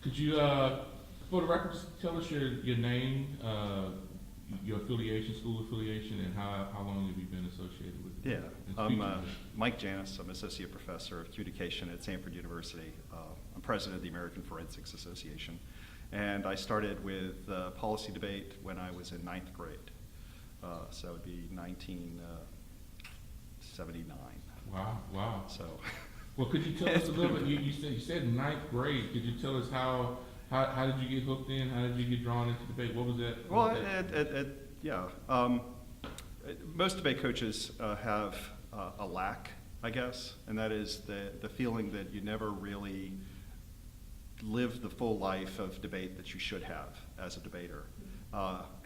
Could you, for the record, just tell us your name, your affiliation, school affiliation, and how long have you been associated with it? Yeah, And I'm speak to that. Mike Janis. I'm Associate Professor of Communication at Stanford University. I'm President of the American Forensics Association. And I started with policy debate when I was in ninth grade. So it would be 1979. Wow. So, Well, could you tell us a little bit? You said ninth grade. Could you tell us how did you get hooked in? How did you get drawn into debate? What was that? well, yeah. Most debate coaches have a lack, I guess, and that is the feeling that you never really live the full life of debate that you should have as a debater.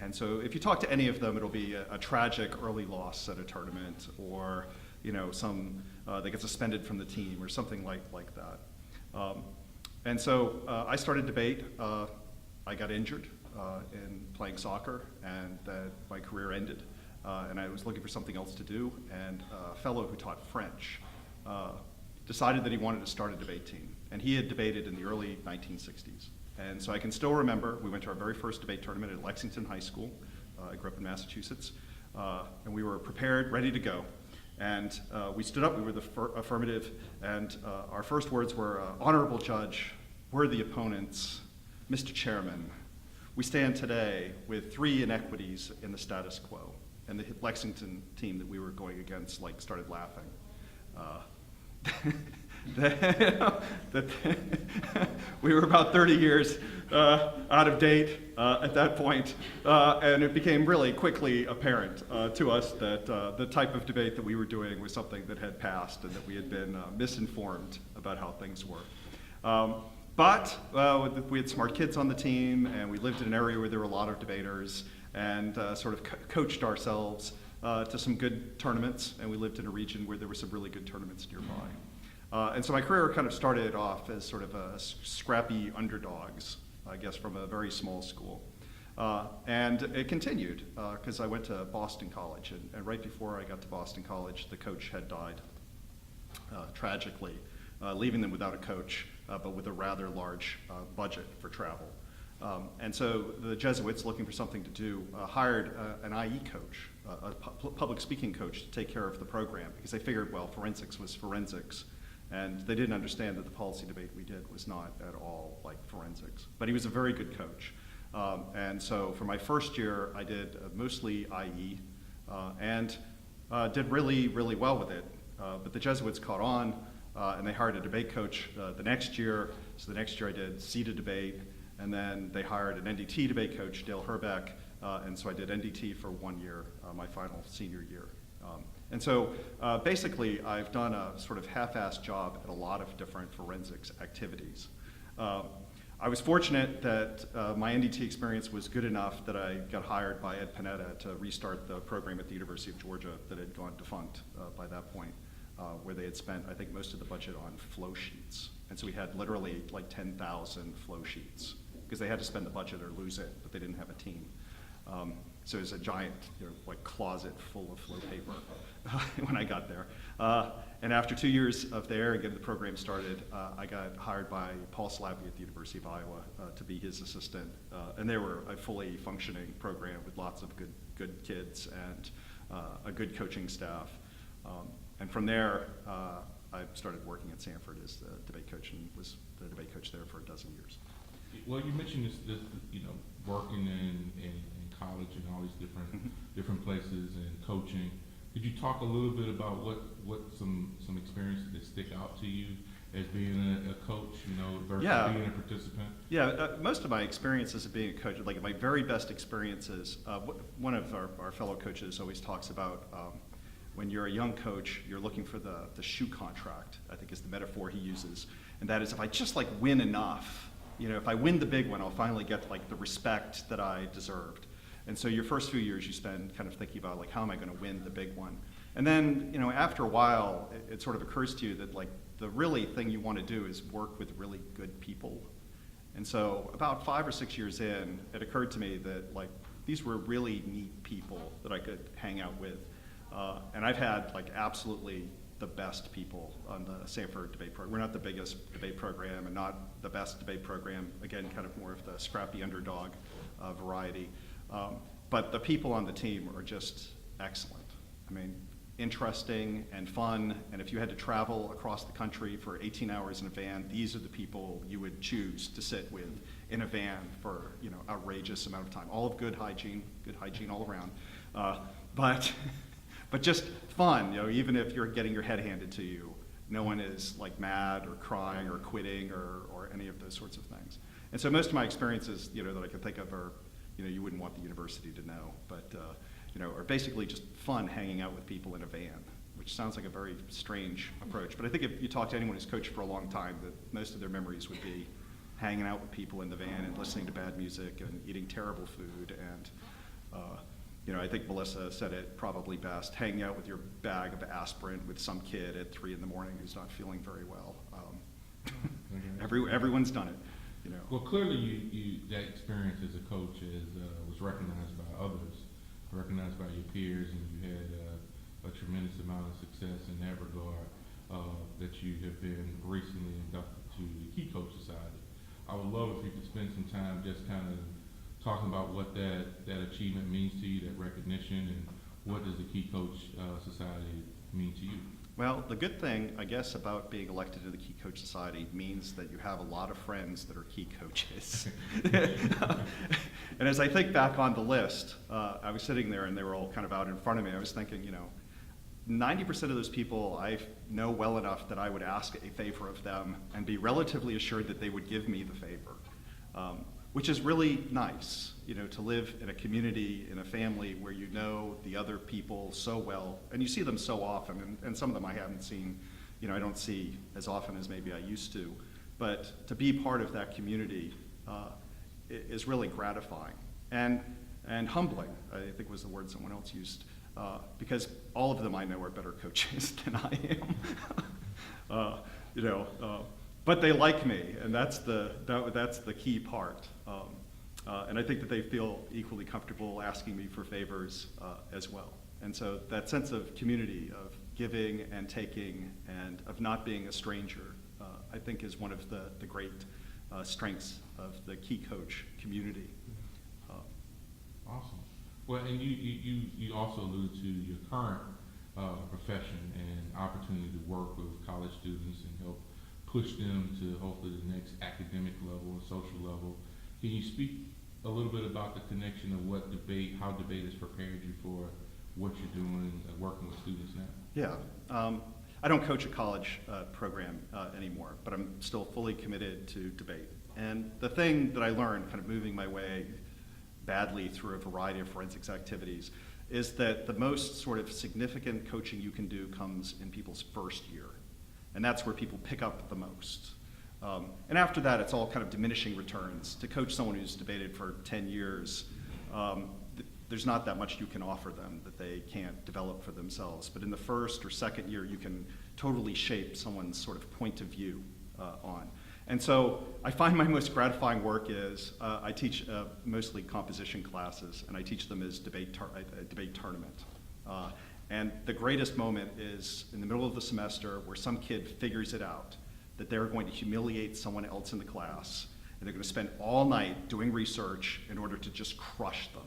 And so if you talk to any of them, it'll be a tragic early loss at a tournament, or they get suspended from the team or something like that. And so I started debate. I got injured in playing soccer, and my career ended. And I was looking for something else to do, and a fellow who taught French decided that he wanted to start a debate team. And he had debated in the early 1960s. And so I can still remember, we went to our very first debate tournament at Lexington High School. I grew up in Massachusetts. And we were prepared, ready to go. And we stood up, we were the affirmative, and our first words were, "Honorable Judge, worthy opponents, Mr. Chairman, we stand today with 3 inequities in the status quo." And the Lexington team that we were going against started laughing. We were about 30 years out of date at that point, and it became really quickly apparent to us that the type of debate that we were doing was something that had passed, and that we had been misinformed about how things were. But we had smart kids on the team, and we lived in an area where there were a lot of debaters, and sort of coached ourselves to some good tournaments, and we lived in a region where there were some really good tournaments nearby. And so my career kind of started off as sort of a scrappy underdogs, I guess, from a very small school. And it continued, because I went to Boston College, and right before I got to Boston College, the coach had died tragically, leaving them without a coach, but with a rather large budget for travel. And so the Jesuits, looking for something to do, hired an IE coach, a public speaking coach, to take care of the program, because they figured, well, forensics was forensics, and they didn't understand that the policy debate we did was not at all like forensics. But he was a very good coach. And so for my first year, I did mostly IE, and did really, really well with it. But the Jesuits caught on, and they hired a debate coach the next year. So the next year I did seated debate, and then they hired an NDT debate coach, Dale Herbeck, and so I did NDT for 1 year, my final senior year. And so basically I've done a sort of half-assed job at a lot of different forensics activities. I was fortunate that my NDT experience was good enough that I got hired by Ed Panetta to restart the program at the University of Georgia that had gone defunct by that point, where they had spent, I think, most of the budget on flow sheets. And so we had literally like 10,000 flow sheets, because they had to spend the budget or lose it, but they didn't have a team. So it was a giant, closet full of flow paper when I got there. And after 2 years of there and getting the program started, I got hired by Paul Slavy at the University of Iowa to be his assistant. And they were a fully functioning program with lots of good kids and a good coaching staff. And from there, I started working at Stanford as the debate coach, and was the debate coach there for a dozen years. Well, you mentioned this working in college and all these different places and coaching. Could you talk a little bit about what some experiences that stick out to you as being a coach, versus being a participant? Yeah, most of my experiences of being a coach, like my very best experiences, one of our fellow coaches always talks about when you're a young coach, you're looking for the shoe contract, I think is the metaphor he uses. And that is, if I just win enough, if I win the big one, I'll finally get the respect that I deserved. And so your first few years you spend kind of thinking about how am I going to win the big one? And then, after a while, it sort of occurs to you that the really thing you want to do is work with really good people. And so about 5 or 6 years in, it occurred to me that these were really neat people that I could hang out with. And I've had absolutely the best people on the Sanford debate program. We're not the biggest debate program and not the best debate program. Again, kind of more of the scrappy underdog variety. But the people on the team are just excellent. I mean, interesting and fun, and if you had to travel across the country for 18 hours in a van, these are the people you would choose to sit with in a van for, you know, outrageous amount of time. All of good hygiene all around. But just fun, you know, even if you're getting your head handed to you, no one is like mad or crying or quitting or any of those sorts of things. And so most of my experiences, you know, that I can think of are, you know, you wouldn't want the university to know, but you know, are basically just fun hanging out with people in a van, which sounds like a very strange approach. But I think if you talk to anyone who's coached for a long time, that most of their memories would be hanging out with people in the van and listening to bad music and eating terrible food. And you know, I think Melissa said it probably best: hanging out with your bag of aspirin with some kid at 3 in the morning who's not feeling very well. Everyone's done it, you know. Well, clearly, that experience as a coach was recognized by others, recognized by your peers, and you had a tremendous amount of success in that regard. That you have been recently inducted to the Key Coach Society. I would love if you could spend some time just kind of talking about what that achievement means to you, that recognition, and what does the Key Coach Society mean to you? Well, the good thing, I guess, about being elected to the Key Coach Society means that you have a lot of friends that are key coaches. And as I think back on the list, I was sitting there and they were all kind of out in front of me. I was thinking, you know, 90% of those people I know well enough that I would ask a favor of them and be relatively assured that they would give me the favor. Which is really nice, you know, to live in a community, in a family where you know the other people so well, and you see them so often, and some of them I haven't seen, you know, I don't see as often as maybe I used to, but to be part of that community is really gratifying and humbling, I think was the word someone else used, because all of them I know are better coaches than I am. You know, but they like me, and that's the key part. And I think that they feel equally comfortable asking me for favors as well. And so that sense of community, of giving and taking, and of not being a stranger, I think is one of the great strengths of the Key Coach community. Awesome. Well, and you also alluded to your current profession and opportunity to work with college students and help push them to hopefully the next academic level and social level. Can you speak a little bit about the connection of how debate has prepared you for what you're doing, working with students now? Yeah, I don't coach a college program anymore, but I'm still fully committed to debate. And the thing that I learned, kind of moving my way badly through a variety of forensics activities, is that the most sort of significant coaching you can do comes in people's first year. And that's where people pick up the most. And after that, it's all kind of diminishing returns. To coach someone who's debated for 10 years, there's not that much you can offer them that they can't develop for themselves. But in the first or second year, you can totally shape someone's sort of point of view on. And so I find my most gratifying work is I teach mostly composition classes, and I teach them as debate tournament. And the greatest moment is in the middle of the semester where some kid figures it out that they're going to humiliate someone else in the class, and they're going to spend all night doing research in order to just crush them.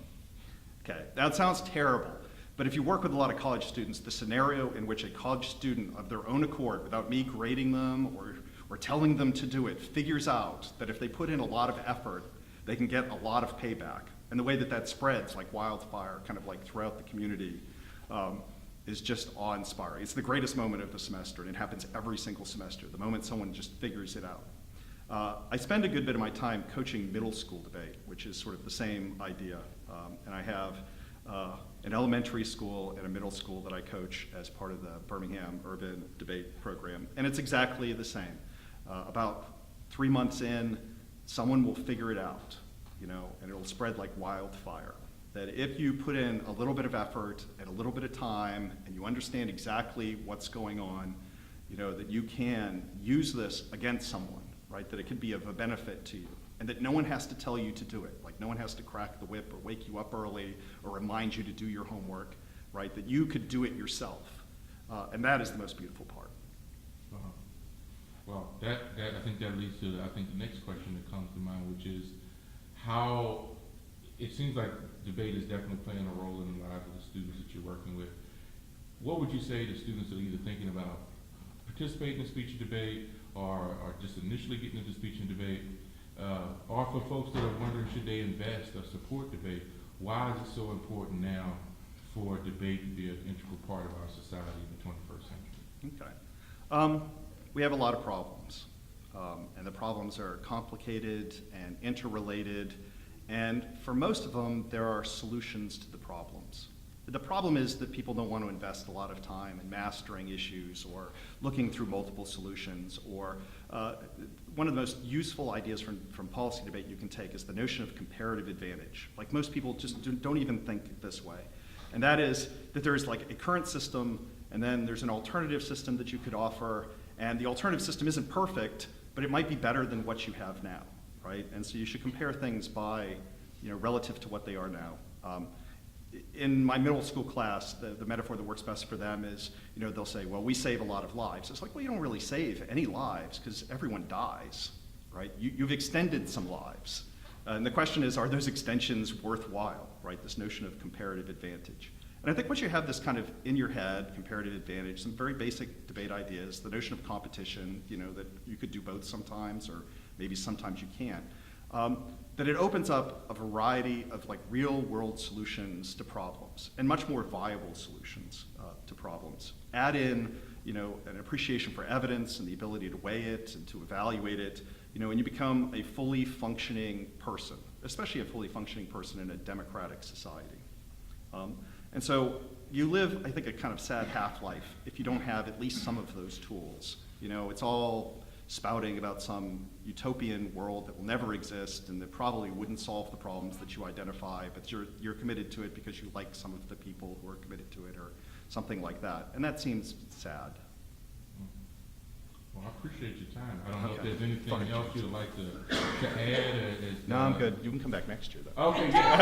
Okay, that sounds terrible, but if you work with a lot of college students, the scenario in which a college student of their own accord, without me grading them or telling them to do it, figures out that if they put in a lot of effort, they can get a lot of payback. And the way that that spreads like wildfire, kind of like throughout the community, is just awe-inspiring. It's the greatest moment of the semester, and it happens every single semester, the moment someone just figures it out. I spend a good bit of my time coaching middle school debate, which is sort of the same idea. And I have an elementary school and a middle school that I coach as part of the Birmingham Urban Debate Program. And it's exactly the same. About 3 months in, someone will figure it out, you know, and it'll spread like wildfire. That if you put in a little bit of effort and a little bit of time and you understand exactly what's going on, you know, that you can use this against someone, right? That it could be of a benefit to you, and that no one has to tell you to do it. Like no one has to crack the whip or wake you up early or remind you to do your homework, right? That you could do it yourself. And that is the most beautiful part. Uh-huh. Well, that I think that leads to the next question that comes to mind, which is how it seems like debate is definitely playing a role in the lives of the students that you're working with. What would you say to students that are either thinking about participating in speech and debate or just initially getting into speech and debate, or for folks that are wondering should they invest or support debate? Why is it so important now for debate to be an integral part of our society in the 21st century? Okay. We have a lot of problems, and the problems are complicated and interrelated, and for most of them, there are solutions to the problems. The problem is that people don't want to invest a lot of time in mastering issues or looking through multiple solutions, or one of the most useful ideas from policy debate you can take is the notion of comparative advantage. Like, most people just don't even think this way. And that is that there is like a current system, and then there's an alternative system that you could offer, and the alternative system isn't perfect, but it might be better than what you have now, right? And so you should compare things by, relative to what they are now. In my middle school class, the metaphor that works best for them is, they'll say, well, we save a lot of lives. It's like, well, you don't really save any lives because everyone dies, right? You've extended some lives. And the question is, are those extensions worthwhile, right? This notion of comparative advantage. And I think once you have this kind of in your head, comparative advantage, some very basic debate ideas, the notion of competition, that you could do both sometimes, or maybe sometimes you can't, that it opens up a variety of like real world solutions to problems, and much more viable solutions to problems. Add in, an appreciation for evidence and the ability to weigh it and to evaluate it, and you become a fully functioning person, especially a fully functioning person in a democratic society. And so you live, I think, a kind of sad half-life if you don't have at least some of those tools. It's all spouting about some utopian world that will never exist and that probably wouldn't solve the problems that you identify, but you're committed to it because you like some of the people who are committed to it, or something like that. And that seems sad. Well, I appreciate your time. I don't know if Okay. there's anything Fine. else you'd like to add. No, I'm good. You can come back next year, though. Okay, yeah.